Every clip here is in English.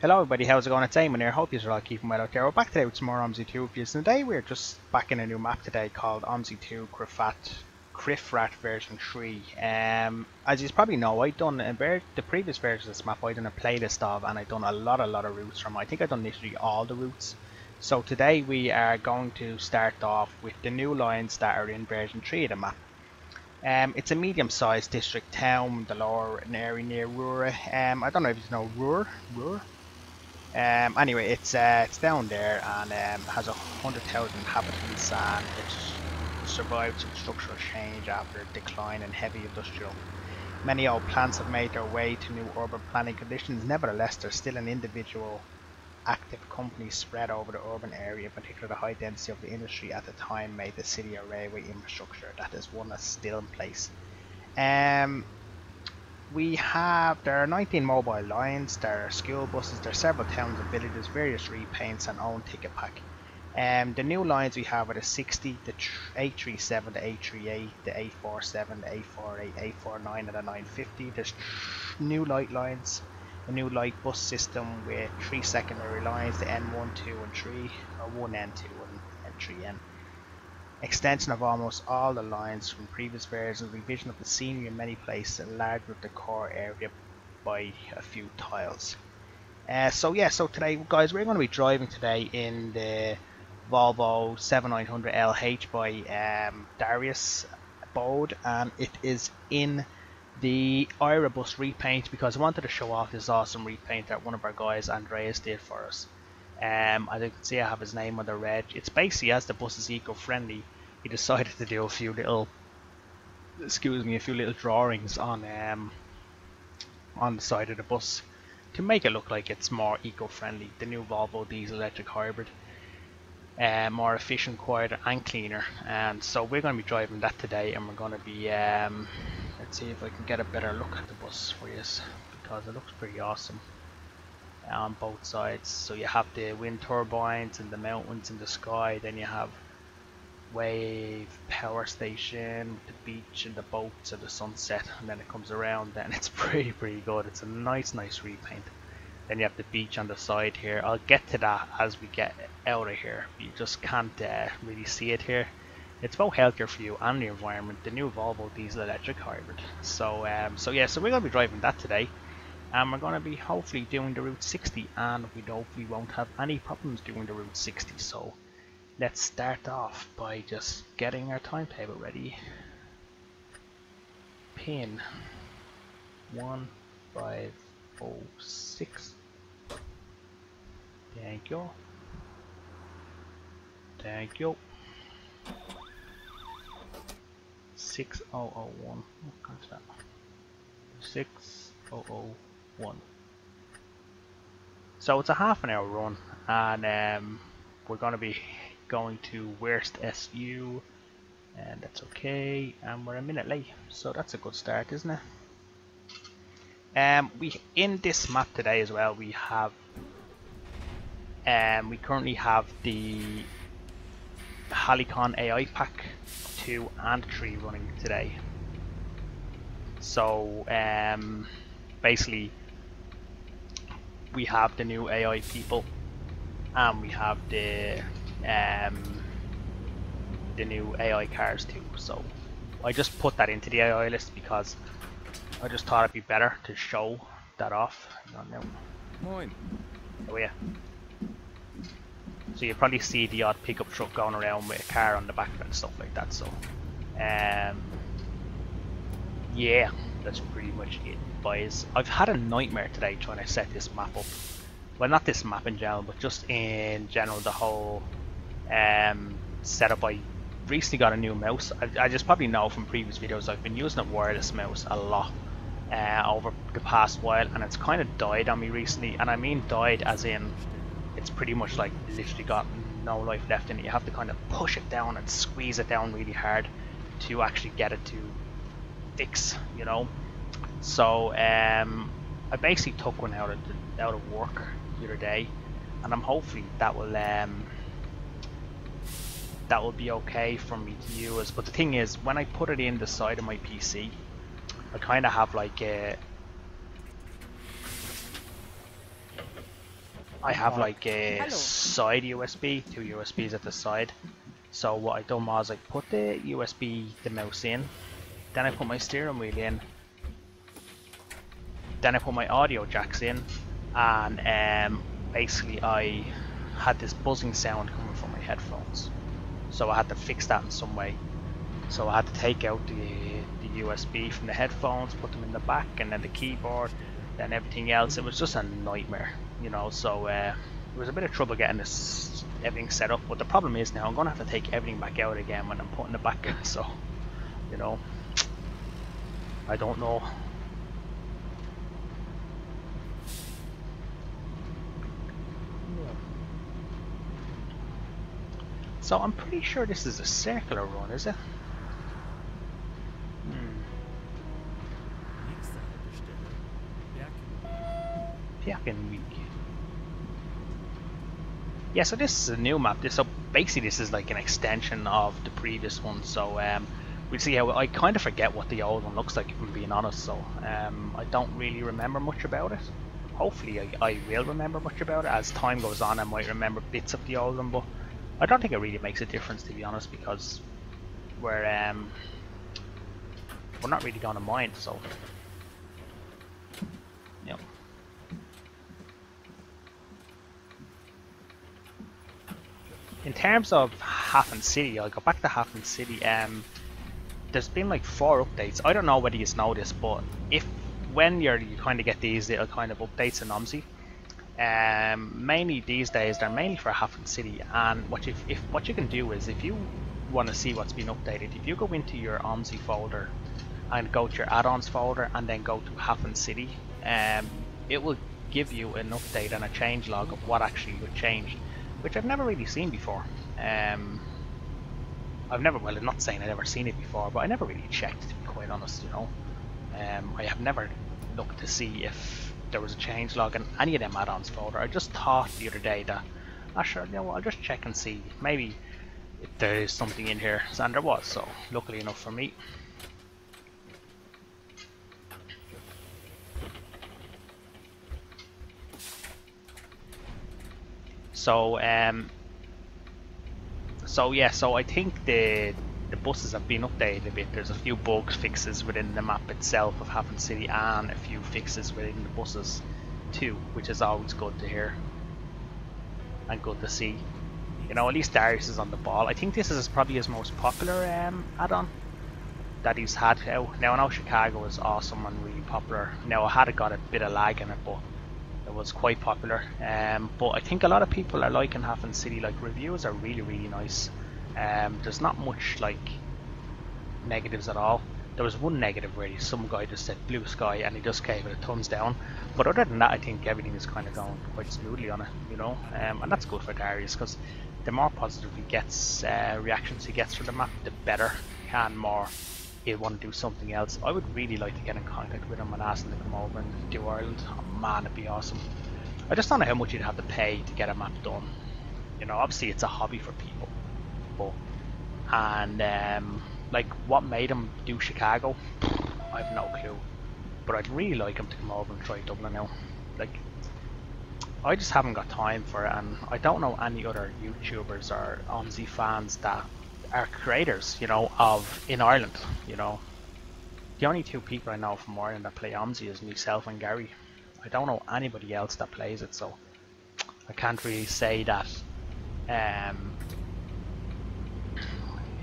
Hello everybody, how's it going? It's Eamon here. Hope you're all keeping well out there. We're back today with some more Omsi 2 reviews, and today we're just back in a new map today called Omsi 2 Krefrath version 3. As you probably know, I've done the previous version of this map. I done a playlist of, and I've done a lot of routes from. I think I've done literally all the routes. So today we are going to start off with the new lines that are in version 3 of the map. It's a medium-sized district town, the Lower area near Ruhr. I don't know if you know Ruhr. Anyway, it's down there and has 100,000 inhabitants, and it's survived some structural change after decline in heavy industrial. Many old plants have made their way to new urban planning conditions. Nevertheless, there's still an individual active companies spread over the urban area. In particular, the high density of the industry at the time made the city a railway infrastructure. That is one that's still in place. There are 19 mobile lines, there are school buses, there are several towns and villages, various repaints and own ticket pack. The new lines we have are the 60, the 837, the 838, the 847, the 848, 849 and the 950. There's new light lines, a new light bus system with 3 secondary lines, the N1, 2 and 3, or 1N2 and 3N. Extension of almost all the lines from previous versions, revision of the scenery in many places, enlarged with the core area by a few tiles. So today guys, we're going to be driving today in the Volvo 7900 LH by Darius Bode, and it is in the Irabus repaint because I wanted to show off this awesome repaint that one of our guys, Andreas, did for us. As you can see, I have his name on the reg. It's basically, as the bus is eco-friendly, he decided to do a few little drawings on the side of the bus to make it look like it's more eco-friendly. The new Volvo diesel electric hybrid, more efficient, quieter and cleaner. And so we're going to be driving that today, and we're going to be let's see if I can get a better look at the bus for you, because it looks pretty awesome on both sides. So you have the wind turbines and the mountains in the sky, then you have wave power station, the beach and the boats and the sunset, and then it comes around, and it's pretty good. It's a nice repaint. Then you have the beach on the side here. I'll get to that as we get out of here. You just can't really see it here. It's both healthier for you and the environment, the new Volvo diesel electric hybrid. So we're going to be driving that today. And we're going to be hopefully doing the Route 60, and we hopefully won't have any problems doing the Route 60. So let's start off by just getting our timetable ready. Pin 1506. Thank you. 6001. What's that? 6001. So it's a half an hour run, and we're going to be going to Worst SU, and that's okay, and we're a minute late, so that's a good start, isn't it? We in this map today as well, we have we currently have the Helicon AI pack 2 and 3 running today. So basically we have the new AI people, and we have the new AI cars too. So I just put that into the AI list because I just thought it'd be better to show that off. Moin. Oh yeah. So you probably see the odd pickup truck going around with a car on the back and stuff like that. So yeah, that's pretty much it, boys. I've had a nightmare today trying to set this map up. Well, not this map in general, but just in general, the whole setup. I recently got a new mouse. I just probably know from previous videos I've been using a wireless mouse a lot over the past while, and it's kind of died on me recently. And I mean died as in it's pretty much like literally got no life left in it. You have to kind of push it down and squeeze it down really hard to actually get it to fix, you know. So I basically took one out of work the other day, and I'm hoping that will be okay for me to use. But the thing is, when I put it in the side of my PC, I kind of have like a I have like a side USB, two USBs at the side. So what I done was I put the USB, the mouse in, then I put my steering wheel in, then I put my audio jacks in, and basically I had this buzzing sound coming from my headphones. So I had to fix that in some way. So I had to take out the USB from the headphones, put them in the back, and then the keyboard, then everything else. It was just a nightmare, you know. So it was a bit of trouble getting this everything set up. But the problem is now I'm gonna have to take everything back out again when I'm putting it back. So, you know, I don't know. So I'm pretty sure this is a circular run, is it? Yeah, so this is a new map. So basically this is like an extension of the previous one. So we'll see how I kind of forget what the old one looks like, if I'm being honest. So I don't really remember much about it. Hopefully I will remember much about it. As time goes on I might remember bits of the old one, but I don't think it really makes a difference, to be honest, because we're not really going to mind. So yeah. In terms of Hafen City, I'll go back to Hafen City. There's been like 4 updates. I don't know whether you know this, but when you kind of get these little kind of updates in Omsi, mainly these days they're mainly for Hafen City. And what you can do is, if you want to see what's been updated, if you go into your Omsi folder and go to your add-ons folder and then go to Hafen City, it will give you an update and a change log of what actually was changed, which I've never really seen before. I'm not saying I've never seen it before, but I never really checked, to be quite honest, you know. I have never looked to see if there was a change log in any of them add-ons folder. I just thought the other day that, sure, you know what, I'll just check and see, maybe if there is something in here, and there was, so luckily enough for me. So so I think the buses have been updated a bit. There's a few bug fixes within the map itself of Hafen City, and a few fixes within the buses too, which is always good to hear and good to see. You know, at least Darius is on the ball. I think this is probably his most popular add-on that he's had out. Now I know Chicago is awesome and really popular. Now I had got a bit of lag in it, but it was quite popular. But I think a lot of people are liking Hafen City. Like, reviews are really nice. There's not much like negatives at all. There was one negative where some guy just said blue sky and he just gave it a thumbs down. But other than that, I think everything is kind of going quite smoothly on it, you know. And that's good for Darius, because the more positive he gets, reactions he gets from the map, the better and more he'll want to do something else. I would really like to get in contact with him and ask him to come over and do Ireland. Oh man, it'd be awesome. I just don't know how much you'd have to pay to get a map done. You know, obviously it's a hobby for people, but like, what made him do Chicago, I have no clue. But I'd really like him to come over and try Dublin now. Like, I just haven't got time for it, and I don't know any other YouTubers or Omsi fans that are creators, you know, in Ireland. You know, the only 2 people I know from Ireland that play Omsi is myself and Gary. I don't know anybody else that plays it, so I can't really say that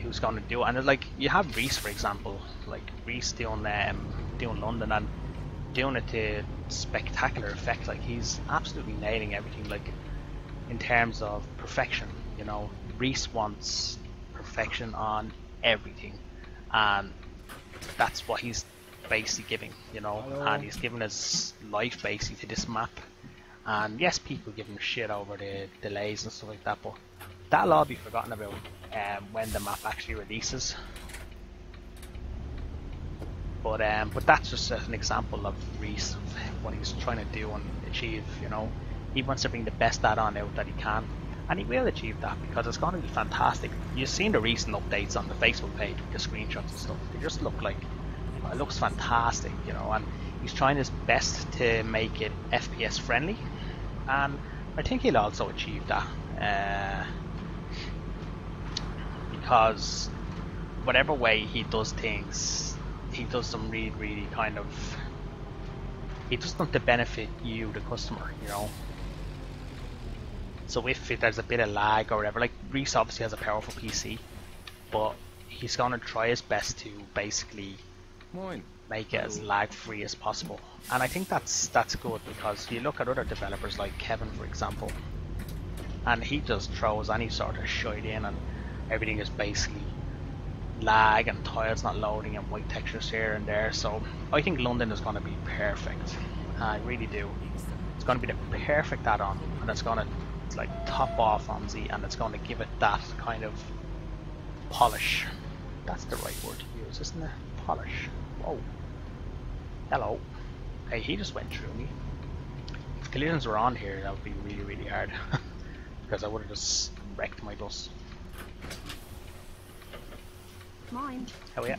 who's going to do it. And like, you have Reese, for example, like Reese doing London and doing it to spectacular effect. Like, he's absolutely nailing everything, like in terms of perfection. You know, Reese wants perfection on everything, and that's what he's basically giving, you know. And he's giving his life basically to this map. And yes, people give him shit over the delays and stuff like that, but that'll all be forgotten about when the map actually releases. But that's just an example of Reese, of what he's trying to do and achieve. You know, he wants to bring the best add-on out that he can, and he will achieve that, because it's going to be fantastic. You've seen the recent updates on the Facebook page with the screenshots and stuff. They just look like, it looks fantastic, you know. And he's trying his best to make it FPS friendly, and I think he'll also achieve that because whatever way he does things, he does them really kind of. He does them to benefit you, the customer, you know. So if there's a bit of lag or whatever, like Reese obviously has a powerful PC, but he's gonna try his best to basically make it as lag free as possible. And I think that's good because you look at other developers like Kevin, for example, and he just throws any sort of shit in and everything is basically lag and tiles not loading and white textures here and there. So I think London is going to be perfect. I really do. It's going to be the perfect add-on, and it's going to like top off Omsi, and it's going to give it that kind of polish. That's the right word to use, isn't it? Polish. Whoa. Hello. Hey, he just went through me. If collisions were on here, that would be really hard. Because I would have just wrecked my bus. Mine. Hell yeah.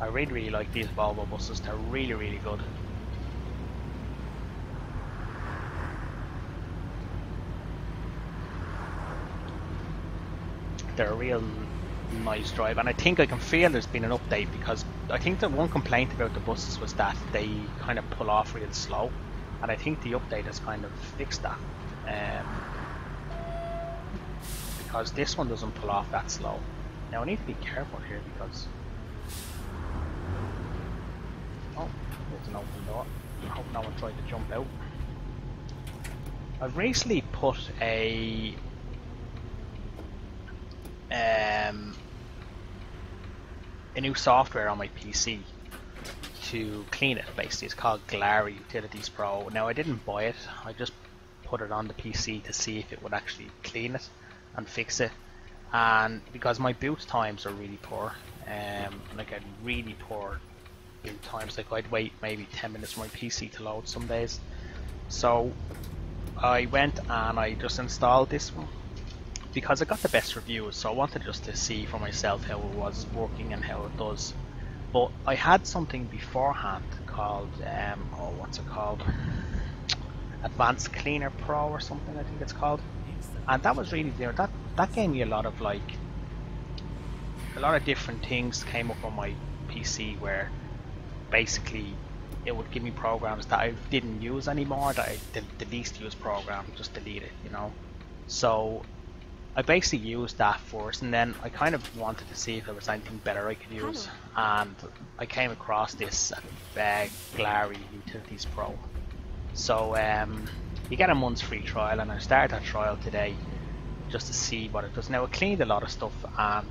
I really like these Volvo buses. They're really good. They're a real nice drive, and I think I can feel there's been an update because I think the one complaint about the buses was that they kind of pull off real slow, and I think the update has kind of fixed that. Because this one doesn't pull off that slow. Now I need to be careful here because there's an open door. I hope no one tried to jump out. I've recently put a new software on my PC to clean it. Basically, it's called Lejaro Utilities Pro. Now I didn't buy it. I just put it on the PC to see if it would actually clean it and fix it. And because my boot times are really poor, like a really poor boot times. Like I'd wait maybe 10 minutes for my PC to load some days. So I went and I just installed this one because I got the best reviews, so I wanted just to see for myself how it was working and how it does. But I had something beforehand called what's it called? Advanced Cleaner Pro or something, I think it's called. And that was really there. That gave me a lot of different things came up on my PC where basically it would give me programs that I didn't use anymore, that the least used program, just delete it, you know. So I basically used that first, and then I kind of wanted to see if there was anything better I could use, and I came across this Lejaro Utilities Pro. So you get a month's free trial, and I started that trial today just to see what it does. Now it cleaned a lot of stuff, and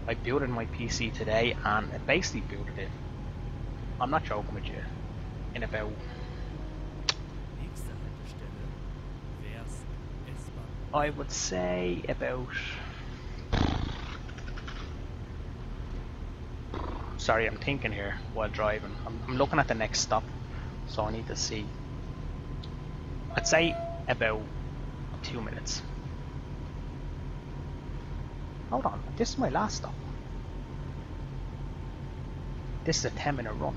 I booted my PC today, and it basically booted it. I'm not joking with you. In about I would say about, sorry, I'm thinking here while driving. I'm looking at the next stop, so I need to see. I'd say about 2 minutes. Hold on, this is my last stop. This is a 10-minute run.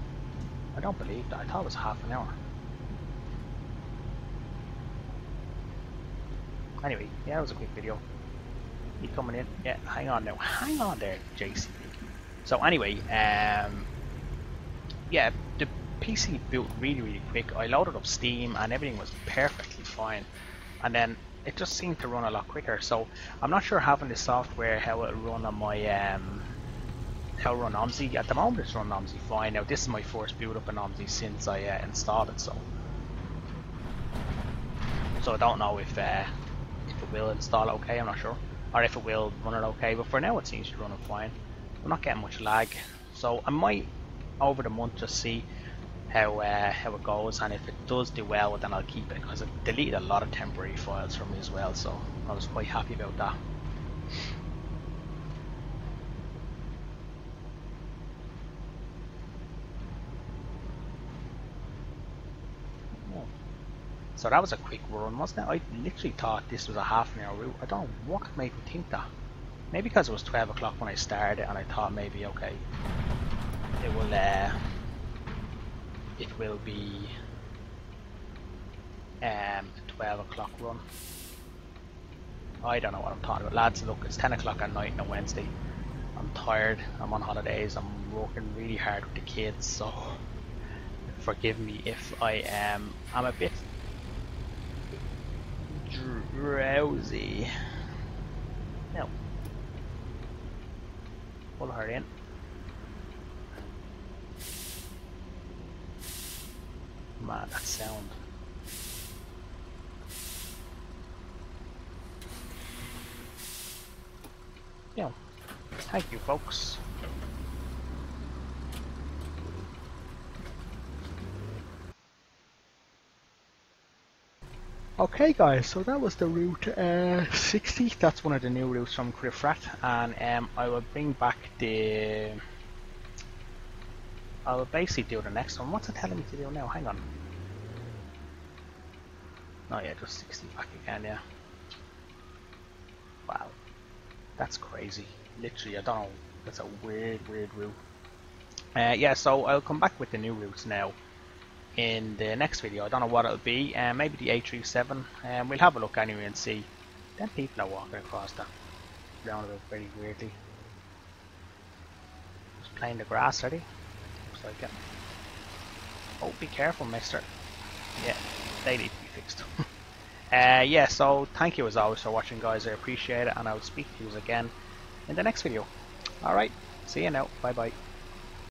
I don't believe that. I thought it was half an hour. Anyway, yeah, that was a quick video. You coming in? Yeah, hang on now. Hang on there, JC. So anyway, yeah, the PC built really quick. I loaded up Steam and everything was perfectly fine. And then it just seemed to run a lot quicker. So I'm not sure having this software how it'll run on my how it run Omsi. At the moment it's running Omsi fine. Now this is my first boot up in Omsi since I installed it, so I don't know if it will install okay, I'm not sure, or if it will run it okay, but for now it seems to be running fine. I'm not getting much lag, so I might over the month just see how it goes, and if it does do well, then I'll keep it, because it deleted a lot of temporary files from me as well, so I was quite happy about that. So that was a quick run, wasn't it? I literally thought this was a half an hour route. I don't know what made me think that. Maybe because it was 12 o'clock when I started and I thought maybe, okay, it will be a 12 o'clock run. I don't know what I'm talking about. Lads, look, it's 10 o'clock at night on a Wednesday. I'm tired, I'm on holidays, I'm working really hard with the kids, so forgive me if I'm a bit drowsy. No. Pull her in. Man, that sound. Yeah. Thank you, folks. Okay guys, so that was the route 60. That's one of the new routes from Krefrath, and I will bring back the... I will basically do the next one. What's it telling me to do now? Hang on. Oh yeah, just 60 back again, yeah. Wow. That's crazy. Literally, I don't know. That's a weird route. Yeah, so I'll come back with the new routes now in the next video. I don't know what it'll be. Maybe the A37. We'll have a look anyway and see. Then people are walking across that roundabout very weirdly. Just playing the grass, are they? Looks like it. Oh, be careful, mister. Yeah, they need to be fixed. Yeah, so thank you as always for watching, guys. I appreciate it, and I'll speak to you again in the next video. Alright, see you now. Bye bye.